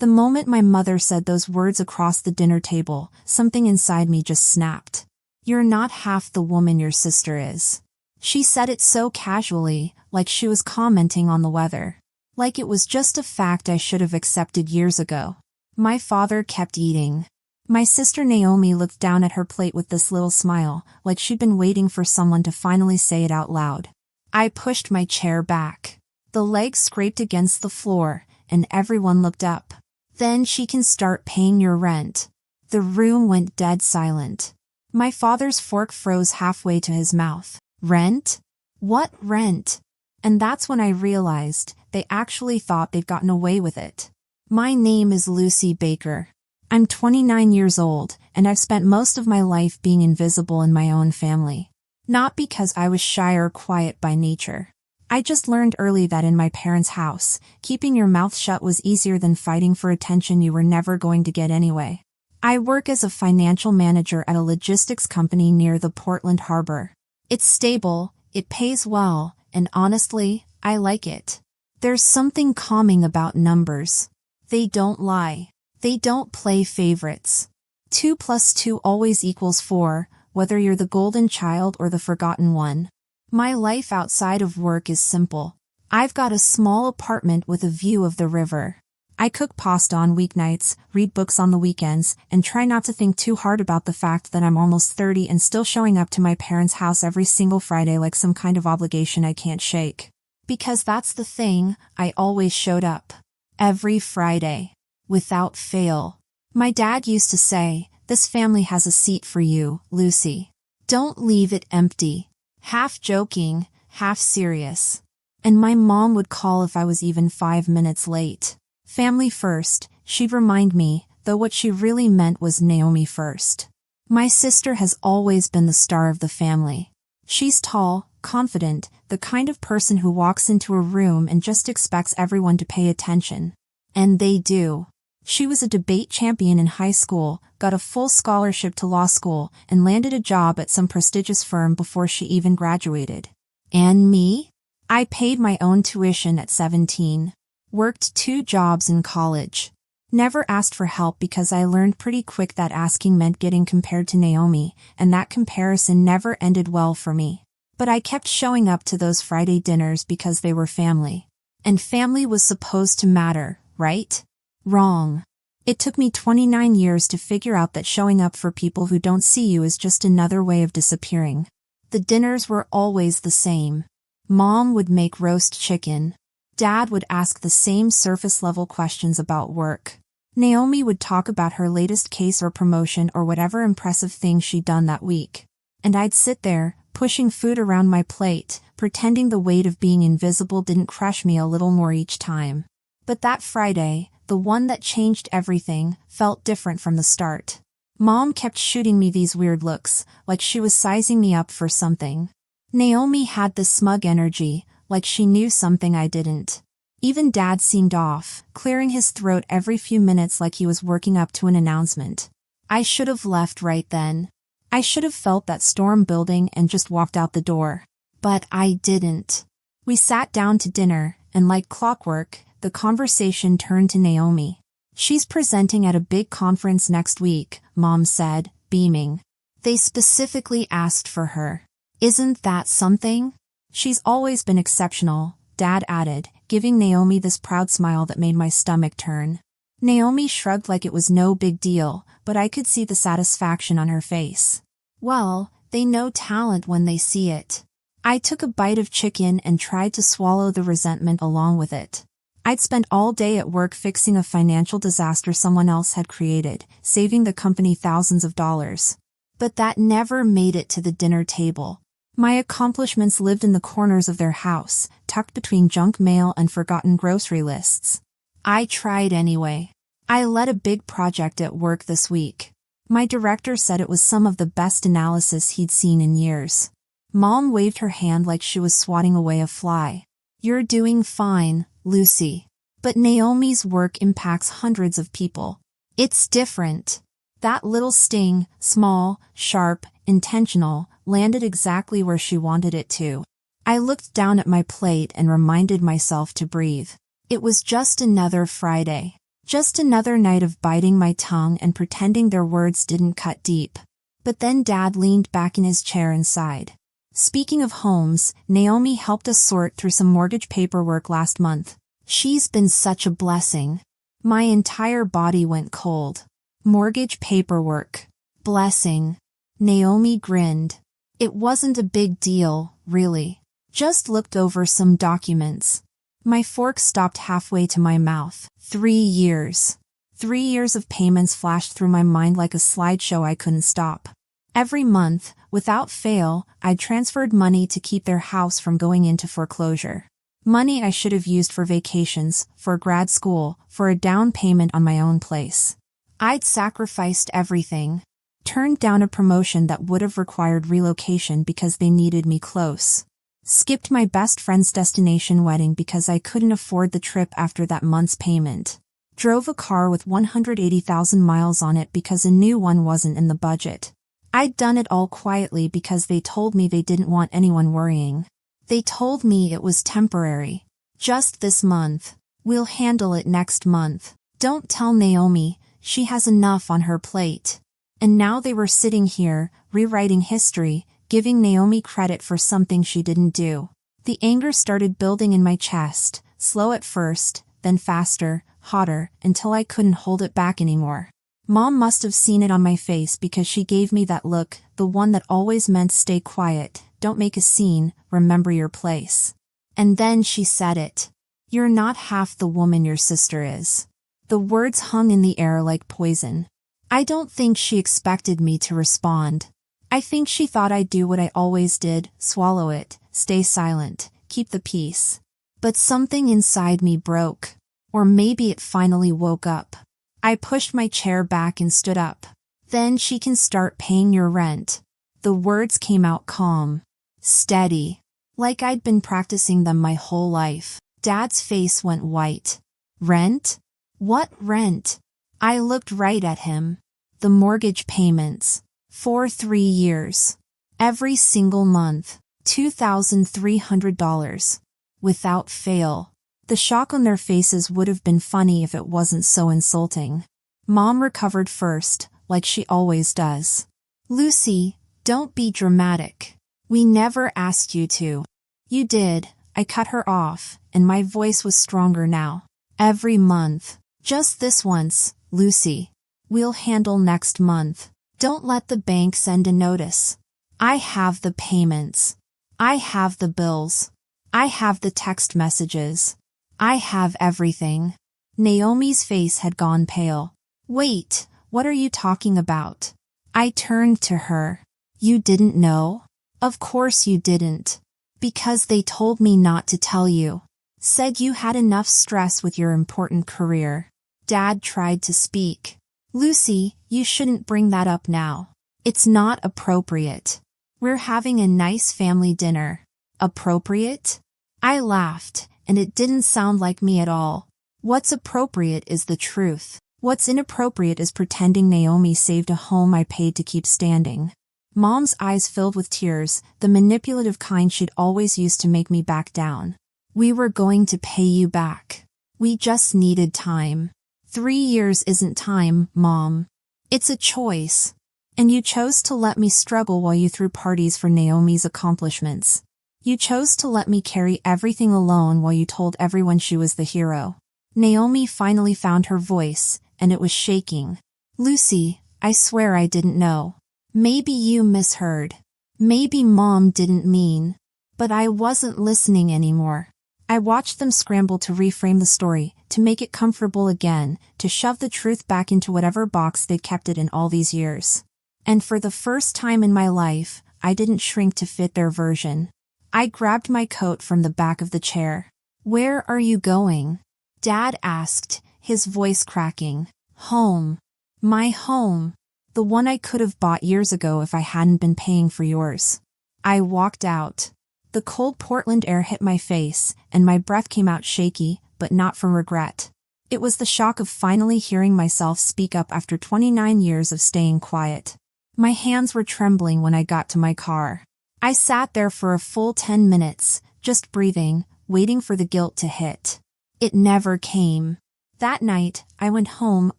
The moment my mother said those words across the dinner table, something inside me just snapped. You're not half the woman your sister is. She said it so casually, like she was commenting on the weather. Like it was just a fact I should have accepted years ago. My father kept eating. My sister Naomi looked down at her plate with this little smile, like she'd been waiting for someone to finally say it out loud. I pushed my chair back. The legs scraped against the floor, and everyone looked up. Then she can start paying your rent. The room went dead silent. My father's fork froze halfway to his mouth. Rent? What rent? And that's when I realized they actually thought they'd gotten away with it. My name is Lucy Baker. I'm 29 years old, and I've spent most of my life being invisible in my own family. Not because I was shy or quiet by nature. I just learned early that in my parents' house, keeping your mouth shut was easier than fighting for attention you were never going to get anyway. I work as a financial manager at a logistics company near the Portland Harbor. It's stable, it pays well, and honestly, I like it. There's something calming about numbers. They don't lie. They don't play favorites. 2 + 2 always equals 4, whether you're the golden child or the forgotten one. My life outside of work is simple. I've got a small apartment with a view of the river. I cook pasta on weeknights, read books on the weekends, and try not to think too hard about the fact that I'm almost 30 and still showing up to my parents' house every single Friday like some kind of obligation I can't shake. Because that's the thing, I always showed up. Every Friday. Without fail. My dad used to say, "This family has a seat for you, Lucy. Don't leave it empty." Half joking, half serious. And my mom would call if I was even 5 minutes late. Family first, she'd remind me, though what she really meant was Naomi first. My sister has always been the star of the family. She's tall, confident, the kind of person who walks into a room and just expects everyone to pay attention. And they do. She was a debate champion in high school, got a full scholarship to law school, and landed a job at some prestigious firm before she even graduated. And me? I paid my own tuition at 17. Worked 2 jobs in college. Never asked for help because I learned pretty quick that asking meant getting compared to Naomi, and that comparison never ended well for me. But I kept showing up to those Friday dinners because they were family. And family was supposed to matter, right? Wrong. It took me 29 years to figure out that showing up for people who don't see you is just another way of disappearing. The dinners were always the same. Mom would make roast chicken. Dad would ask the same surface-level questions about work. Naomi would talk about her latest case or promotion or whatever impressive thing she'd done that week. And I'd sit there, pushing food around my plate, pretending the weight of being invisible didn't crush me a little more each time. But that Friday, the one that changed everything, felt different from the start. Mom kept shooting me these weird looks, like she was sizing me up for something. Naomi had this smug energy, like she knew something I didn't. Even Dad seemed off, clearing his throat every few minutes like he was working up to an announcement. I should have left right then. I should have felt that storm building and just walked out the door. But I didn't. We sat down to dinner, and like clockwork, the conversation turned to Naomi. She's presenting at a big conference next week, Mom said, beaming. They specifically asked for her. Isn't that something? She's always been exceptional, Dad added, giving Naomi this proud smile that made my stomach turn. Naomi shrugged like it was no big deal, but I could see the satisfaction on her face. Well, they know talent when they see it. I took a bite of chicken and tried to swallow the resentment along with it. I'd spent all day at work fixing a financial disaster someone else had created, saving the company thousands of dollars. But that never made it to the dinner table. My accomplishments lived in the corners of their house, tucked between junk mail and forgotten grocery lists. I tried anyway. I led a big project at work this week. My director said it was some of the best analysis he'd seen in years. Mom waved her hand like she was swatting away a fly. You're doing fine, Lucy. But Naomi's work impacts hundreds of people. It's different. That little sting, small, sharp, intentional, landed exactly where she wanted it to. I looked down at my plate and reminded myself to breathe. It was just another Friday. Just another night of biting my tongue and pretending their words didn't cut deep. But then Dad leaned back in his chair and sighed. Speaking of homes, Naomi helped us sort through some mortgage paperwork last month. She's been such a blessing. My entire body went cold. Mortgage paperwork. Blessing. Naomi grinned. It wasn't a big deal, really. Just looked over some documents. My fork stopped halfway to my mouth. 3 years. 3 years of payments flashed through my mind like a slideshow I couldn't stop. Every month, without fail, I'd transferred money to keep their house from going into foreclosure. Money I should have used for vacations, for grad school, for a down payment on my own place. I'd sacrificed everything. Turned down a promotion that would have required relocation because they needed me close. Skipped my best friend's destination wedding because I couldn't afford the trip after that month's payment. Drove a car with 180,000 miles on it because a new one wasn't in the budget. I'd done it all quietly because they told me they didn't want anyone worrying. They told me it was temporary. Just this month. We'll handle it next month. Don't tell Naomi, she has enough on her plate. And now they were sitting here, rewriting history, giving Naomi credit for something she didn't do. The anger started building in my chest, slow at first, then faster, hotter, until I couldn't hold it back anymore. Mom must have seen it on my face because she gave me that look, the one that always meant stay quiet, don't make a scene, remember your place. And then she said it. You're not half the woman your sister is. The words hung in the air like poison. I don't think she expected me to respond. I think she thought I'd do what I always did, swallow it, stay silent, keep the peace. But something inside me broke. Or maybe it finally woke up. I pushed my chair back and stood up. Then she can start paying your rent. The words came out calm. Steady. Like I'd been practicing them my whole life. Dad's face went white. Rent? What rent? I looked right at him. The mortgage payments. For 3 years. Every single month. $2,300. Without fail. The shock on their faces would have been funny if it wasn't so insulting. Mom recovered first, like she always does. Lucy, don't be dramatic. We never asked you to. You did. I cut her off, and my voice was stronger now. Every month. Just this once, Lucy. We'll handle next month. Don't let the bank send a notice. I have the payments. I have the bills. I have the text messages. I have everything. Naomi's face had gone pale. Wait, what are you talking about? I turned to her. You didn't know? Of course you didn't. Because they told me not to tell you. Said you had enough stress with your important career. Dad tried to speak. Lucy, you shouldn't bring that up now. It's not appropriate. We're having a nice family dinner. Appropriate? I laughed, and it didn't sound like me at all. What's appropriate is the truth. What's inappropriate is pretending Naomi saved a home I paid to keep standing. Mom's eyes filled with tears, the manipulative kind she'd always used to make me back down. We were going to pay you back. We just needed time. 3 years isn't time, Mom. It's a choice. And you chose to let me struggle while you threw parties for Naomi's accomplishments. You chose to let me carry everything alone while you told everyone she was the hero. Naomi finally found her voice, and it was shaking. Lucy, I swear I didn't know. Maybe you misheard. Maybe Mom didn't mean. But I wasn't listening anymore. I watched them scramble to reframe the story, to make it comfortable again, to shove the truth back into whatever box they'd kept it in all these years. And for the first time in my life, I didn't shrink to fit their version. I grabbed my coat from the back of the chair. Where are you going? Dad asked, his voice cracking. Home. My home. The one I could have bought years ago if I hadn't been paying for yours. I walked out. The cold Portland air hit my face, and my breath came out shaky, but not from regret. It was the shock of finally hearing myself speak up after 29 years of staying quiet. My hands were trembling when I got to my car. I sat there for a full 10 minutes, just breathing, waiting for the guilt to hit. It never came. That night, I went home,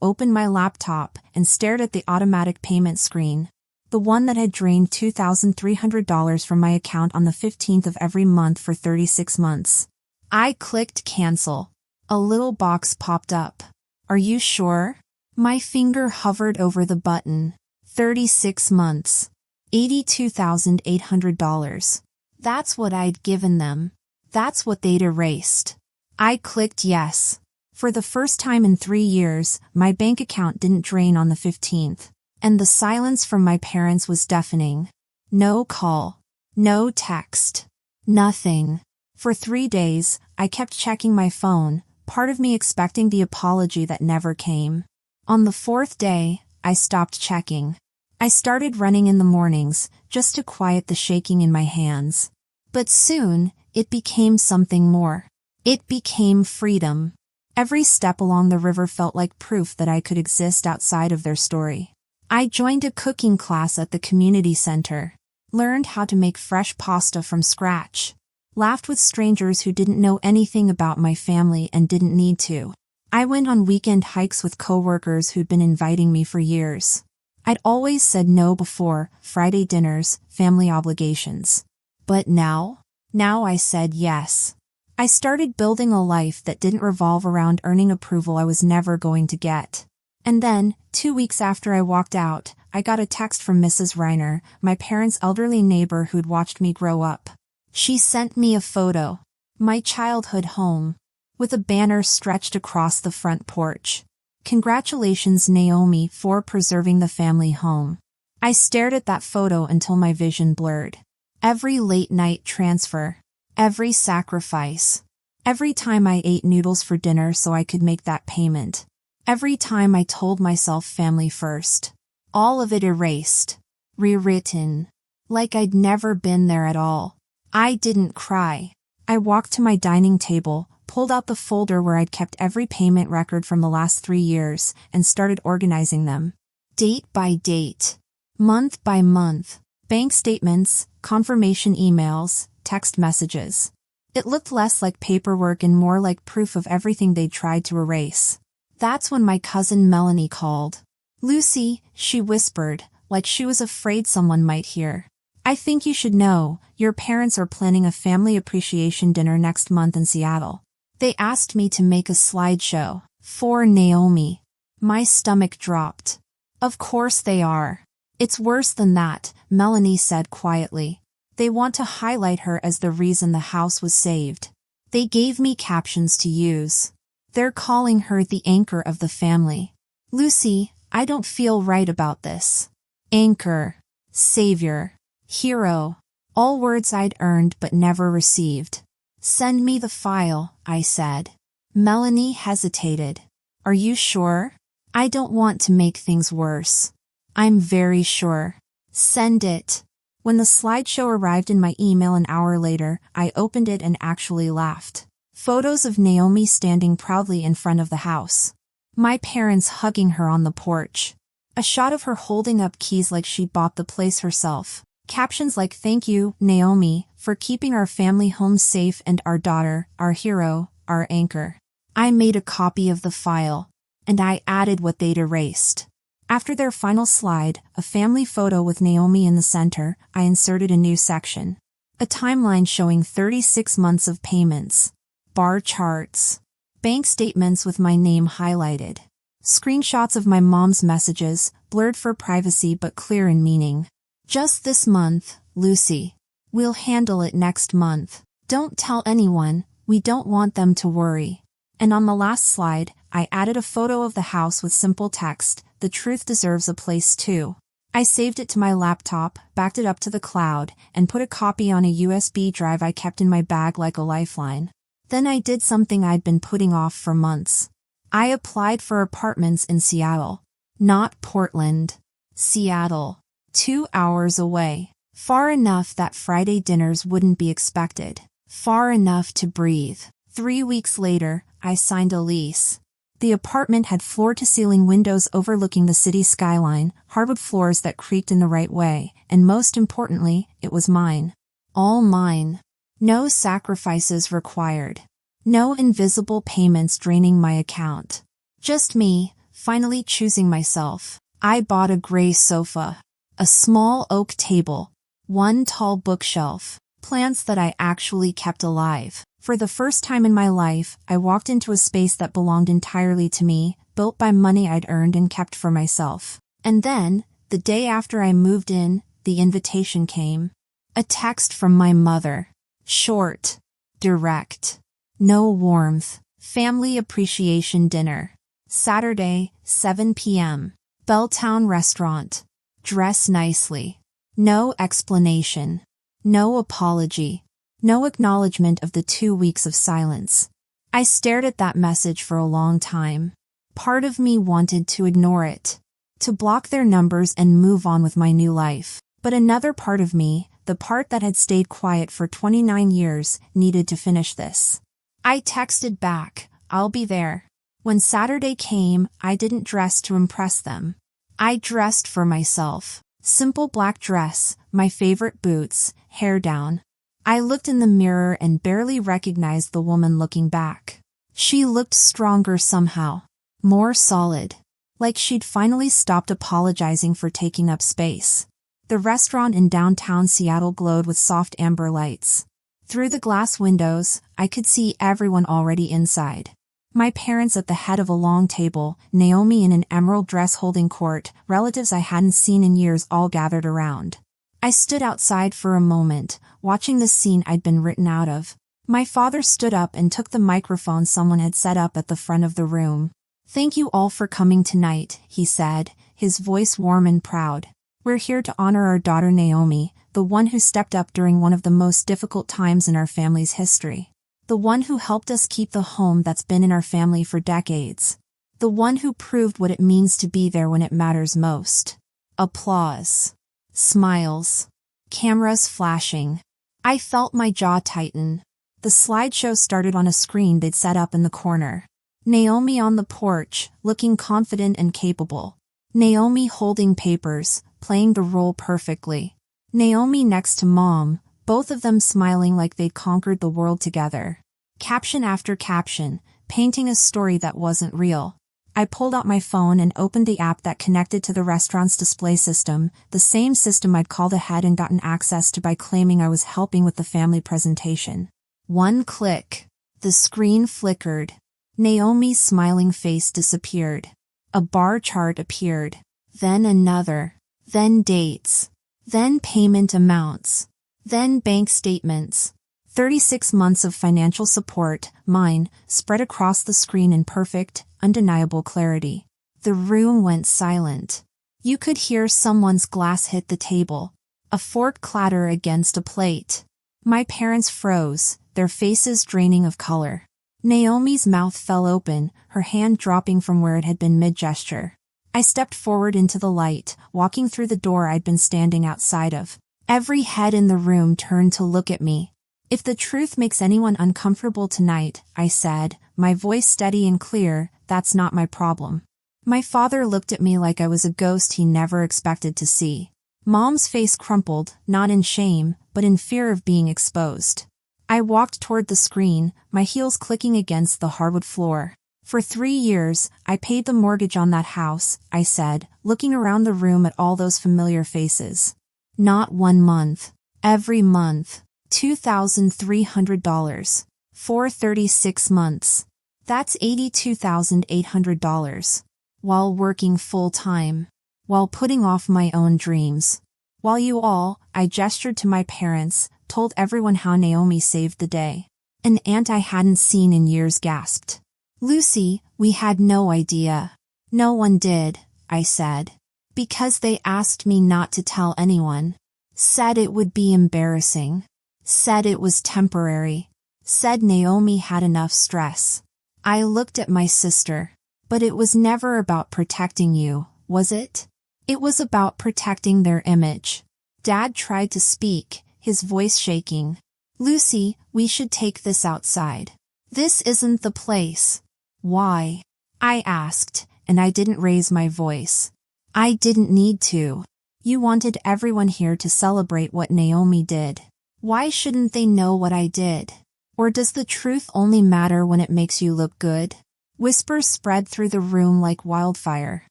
opened my laptop, and stared at the automatic payment screen. The one that had drained $2,300 from my account on the 15th of every month for 36 months. I clicked cancel. A little box popped up. Are you sure? My finger hovered over the button. 36 months. $82,800. That's what I'd given them. That's what they'd erased. I clicked yes. For the first time in 3 years, my bank account didn't drain on the 15th. And the silence from my parents was deafening. No call. No text. Nothing. For 3 days, I kept checking my phone, part of me expecting the apology that never came. On the 4th day, I stopped checking. I started running in the mornings, just to quiet the shaking in my hands. But soon, it became something more. It became freedom. Every step along the river felt like proof that I could exist outside of their story. I joined a cooking class at the community center, learned how to make fresh pasta from scratch, laughed with strangers who didn't know anything about my family and didn't need to. I went on weekend hikes with coworkers who'd been inviting me for years. I'd always said no before, Friday dinners, family obligations. But now I said yes. I started building a life that didn't revolve around earning approval I was never going to get. And then, 2 weeks after I walked out, I got a text from Mrs. Reiner, my parents' elderly neighbor who'd watched me grow up. She sent me a photo. My childhood home. With a banner stretched across the front porch. Congratulations, Naomi, for preserving the family home. I stared at that photo until my vision blurred. Every late-night transfer. Every sacrifice. Every time I ate noodles for dinner so I could make that payment. Every time I told myself family first. All of it erased. Rewritten. Like I'd never been there at all. I didn't cry. I walked to my dining table, pulled out the folder where I'd kept every payment record from the last 3 years, and started organizing them. Date by date. Month by month. Bank statements, confirmation emails, text messages. It looked less like paperwork and more like proof of everything they'd tried to erase. That's when my cousin Melanie called. Lucy, she whispered, like she was afraid someone might hear. I think you should know, your parents are planning a family appreciation dinner next month in Seattle. They asked me to make a slideshow. For Naomi. My stomach dropped. Of course they are. It's worse than that, Melanie said quietly. They want to highlight her as the reason the house was saved. They gave me captions to use. They're calling her the anchor of the family. Lucy, I don't feel right about this. Anchor. Savior. Hero. All words I'd earned but never received. Send me the file, I said. Melanie hesitated. Are you sure? I don't want to make things worse. I'm very sure. Send it. When the slideshow arrived in my email an hour later, I opened it and actually laughed. Photos of Naomi standing proudly in front of the house. My parents hugging her on the porch. A shot of her holding up keys like she'd bought the place herself. Captions like "Thank you, Naomi, for keeping our family home safe and our daughter, our hero, our anchor." I made a copy of the file. And I added what they'd erased. After their final slide, a family photo with Naomi in the center, I inserted a new section. A timeline showing 36 months of payments. Bar charts. Bank statements with my name highlighted. Screenshots of my mom's messages, blurred for privacy but clear in meaning. Just this month, Lucy. We'll handle it next month. Don't tell anyone, we don't want them to worry. And on the last slide, I added a photo of the house with simple text, "The truth deserves a place too." I saved it to my laptop, backed it up to the cloud, and put a copy on a USB drive I kept in my bag like a lifeline. Then I did something I'd been putting off for months. I applied for apartments in Seattle. Not Portland. Seattle. 2 hours away. Far enough that Friday dinners wouldn't be expected. Far enough to breathe. 3 weeks later, I signed a lease. The apartment had floor-to-ceiling windows overlooking the city skyline, hardwood floors that creaked in the right way, and most importantly, it was mine. All mine. No sacrifices required. No invisible payments draining my account. Just me, finally choosing myself. I bought a gray sofa, a small oak table, one tall bookshelf, plants that I actually kept alive. For the first time in my life, I walked into a space that belonged entirely to me, built by money I'd earned and kept for myself. And then, the day after I moved in, the invitation came. A text from my mother. Short. Direct. No warmth. Family appreciation dinner. Saturday, 7 p.m. Belltown Restaurant. Dress nicely. No explanation. No apology. No acknowledgement of the 2 weeks of silence. I stared at that message for a long time. Part of me wanted to ignore it, to block their numbers and move on with my new life. But another part of me, the part that had stayed quiet for 29 years, needed to finish this. I texted back, "I'll be there." When Saturday came, I didn't dress to impress them. I dressed for myself. Simple black dress, my favorite boots, hair down. I looked in the mirror and barely recognized the woman looking back. She looked stronger somehow. More solid. Like she'd finally stopped apologizing for taking up space. The restaurant in downtown Seattle glowed with soft amber lights. Through the glass windows, I could see everyone already inside. My parents at the head of a long table, Naomi in an emerald dress holding court, relatives I hadn't seen in years all gathered around. I stood outside for a moment, watching the scene I'd been written out of. My father stood up and took the microphone someone had set up at the front of the room. "Thank you all for coming tonight," he said, his voice warm and proud. "We're here to honor our daughter Naomi, the one who stepped up during one of the most difficult times in our family's history. The one who helped us keep the home that's been in our family for decades. The one who proved what it means to be there when it matters most." Applause. Smiles. Cameras flashing. I felt my jaw tighten. The slideshow started on a screen they'd set up in the corner. Naomi on the porch, looking confident and capable. Naomi holding papers, playing the role perfectly. Naomi next to Mom, both of them smiling like they'd conquered the world together. Caption after caption, painting a story that wasn't real. I pulled out my phone and opened the app that connected to the restaurant's display system, the same system I'd called ahead and gotten access to by claiming I was helping with the family presentation. One click. The screen flickered. Naomi's smiling face disappeared. A bar chart appeared. Then another. Then dates. Then payment amounts. Then bank statements. 36 months of financial support, mine, spread across the screen in perfect, undeniable clarity. The room went silent. You could hear someone's glass hit the table. A fork clatter against a plate. My parents froze, their faces draining of color. Naomi's mouth fell open, her hand dropping from where it had been mid-gesture. I stepped forward into the light, walking through the door I'd been standing outside of. Every head in the room turned to look at me. "If the truth makes anyone uncomfortable tonight," I said, my voice steady and clear, "that's not my problem." My father looked at me like I was a ghost he never expected to see. Mom's face crumpled, not in shame, but in fear of being exposed. I walked toward the screen, my heels clicking against the hardwood floor. "For 3 years, I paid the mortgage on that house," I said, looking around the room at all those familiar faces. "Not 1 month. Every month. $2,300. For 36 months. That's $82,800. While working full-time. While putting off my own dreams. While you all," I gestured to my parents, told everyone how Naomi saved the day. An aunt I hadn't seen in years gasped. "Lucy, we had no idea." "No one did," I said. "Because they asked me not to tell anyone. Said it would be embarrassing. Said it was temporary. Said Naomi had enough stress." I looked at my sister. "But it was never about protecting you, was it? It was about protecting their image." Dad tried to speak, his voice shaking. "Lucy, we should take this outside. This isn't the place." "Why?" I asked, and I didn't raise my voice. I didn't need to. You wanted everyone here to celebrate what Naomi did. Why shouldn't they know what I did? Or does the truth only matter when it makes you look good? Whispers spread through the room like wildfire.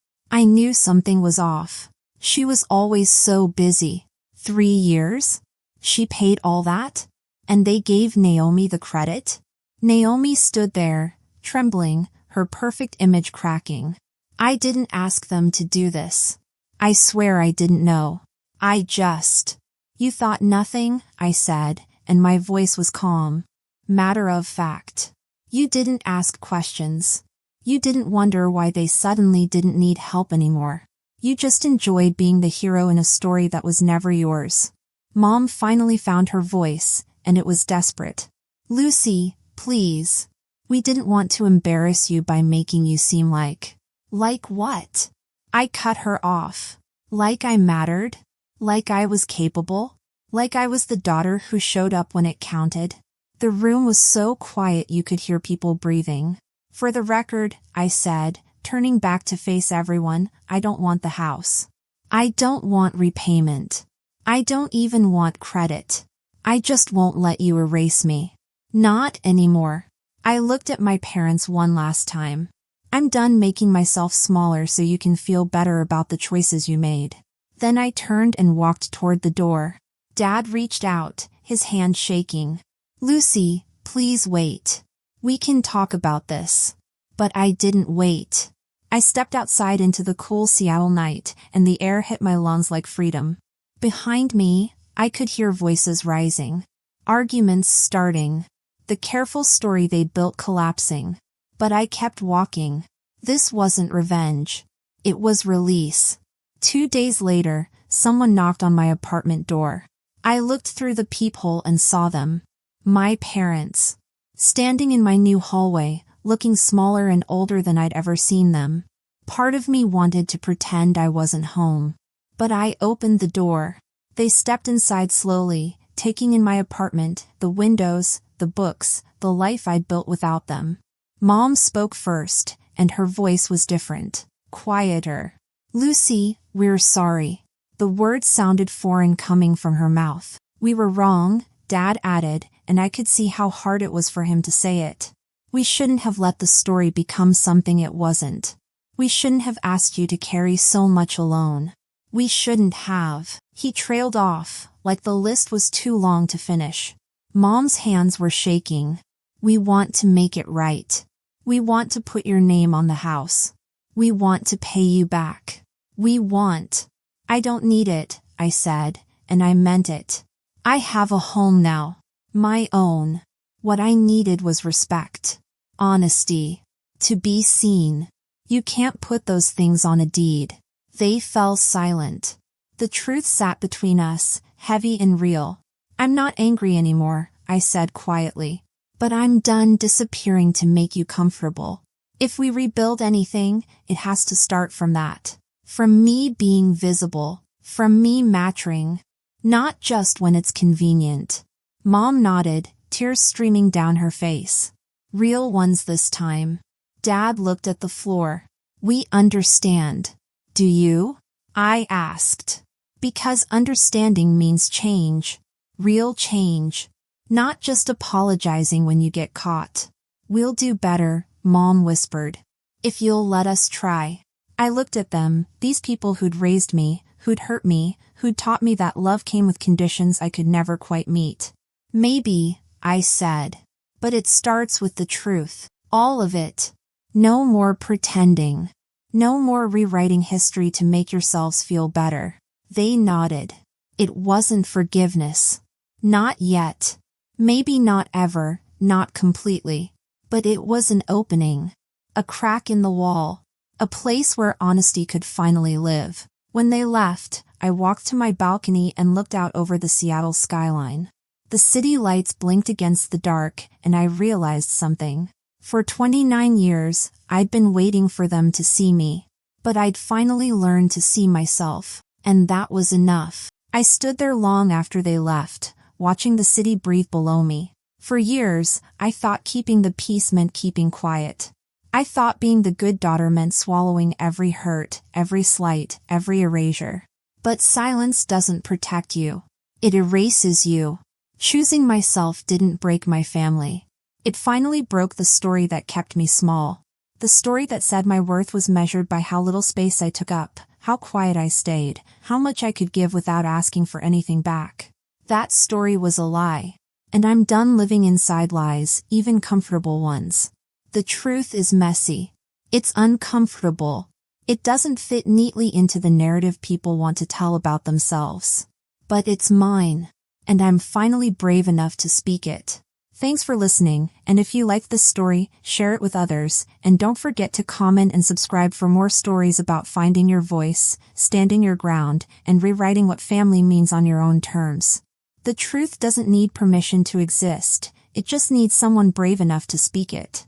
I knew something was off. She was always so busy. 3 years? She paid all that? And they gave Naomi the credit? Naomi stood there, trembling, her perfect image cracking. I didn't ask them to do this. I swear I didn't know. You thought nothing, I said, and my voice was calm. Matter of fact. You didn't ask questions. You didn't wonder why they suddenly didn't need help anymore. You just enjoyed being the hero in a story that was never yours. Mom finally found her voice, and it was desperate. Lucy, please. We didn't want to embarrass you by making you seem like. Like what? I cut her off. Like I mattered? Like I was capable? Like I was the daughter who showed up when it counted? The room was so quiet you could hear people breathing. For the record, I said, turning back to face everyone, I don't want the house. I don't want repayment. I don't even want credit. I just won't let you erase me. Not anymore. I looked at my parents one last time. I'm done making myself smaller so you can feel better about the choices you made. Then I turned and walked toward the door. Dad reached out, his hand shaking. Lucy, please wait. We can talk about this. But I didn't wait. I stepped outside into the cool Seattle night, and the air hit my lungs like freedom. Behind me, I could hear voices rising. Arguments starting. The careful story they'd built collapsing. But I kept walking. This wasn't revenge. It was release. 2 days later, someone knocked on my apartment door. I looked through the peephole and saw them. My parents. Standing in my new hallway, looking smaller and older than I'd ever seen them. Part of me wanted to pretend I wasn't home. But I opened the door. They stepped inside slowly, taking in my apartment, the windows, the books, the life I'd built without them. Mom spoke first, and her voice was different, quieter. Lucy, we're sorry. The words sounded foreign coming from her mouth. We were wrong, Dad added, and I could see how hard it was for him to say it. We shouldn't have let the story become something it wasn't. We shouldn't have asked you to carry so much alone. We shouldn't have. He trailed off, like the list was too long to finish. Mom's hands were shaking. We want to make it right. We want to put your name on the house. We want to pay you back. I don't need it, I said, and I meant it. I have a home now. My own. What I needed was respect. Honesty. To be seen. You can't put those things on a deed. They fell silent. The truth sat between us, heavy and real. I'm not angry anymore, I said quietly. But I'm done disappearing to make you comfortable. If we rebuild anything, it has to start from that. From me being visible. From me mattering. Not just when it's convenient. Mom nodded, tears streaming down her face. Real ones this time. Dad looked at the floor. We understand. Do you? I asked. Because understanding means change. Real change. Not just apologizing when you get caught. We'll do better, Mom whispered. If you'll let us try. I looked at them, these people who'd raised me, who'd hurt me, who'd taught me that love came with conditions I could never quite meet. Maybe, I said. But it starts with the truth. All of it. No more pretending. No more rewriting history to make yourselves feel better. They nodded. It wasn't forgiveness. Not yet. Maybe not ever, not completely. But it was an opening. A crack in the wall. A place where honesty could finally live. When they left, I walked to my balcony and looked out over the Seattle skyline. The city lights blinked against the dark, and I realized something. For 29 years, I'd been waiting for them to see me. But I'd finally learned to see myself. And that was enough. I stood there long after they left, watching the city breathe below me. For years, I thought keeping the peace meant keeping quiet. I thought being the good daughter meant swallowing every hurt, every slight, every erasure. But silence doesn't protect you. It erases you. Choosing myself didn't break my family. It finally broke the story that kept me small. The story that said my worth was measured by how little space I took up, how quiet I stayed, how much I could give without asking for anything back. That story was a lie. And I'm done living inside lies, even comfortable ones. The truth is messy. It's uncomfortable. It doesn't fit neatly into the narrative people want to tell about themselves. But it's mine. And I'm finally brave enough to speak it. Thanks for listening, and if you liked this story, share it with others, and don't forget to comment and subscribe for more stories about finding your voice, standing your ground, and rewriting what family means on your own terms. The truth doesn't need permission to exist, it just needs someone brave enough to speak it.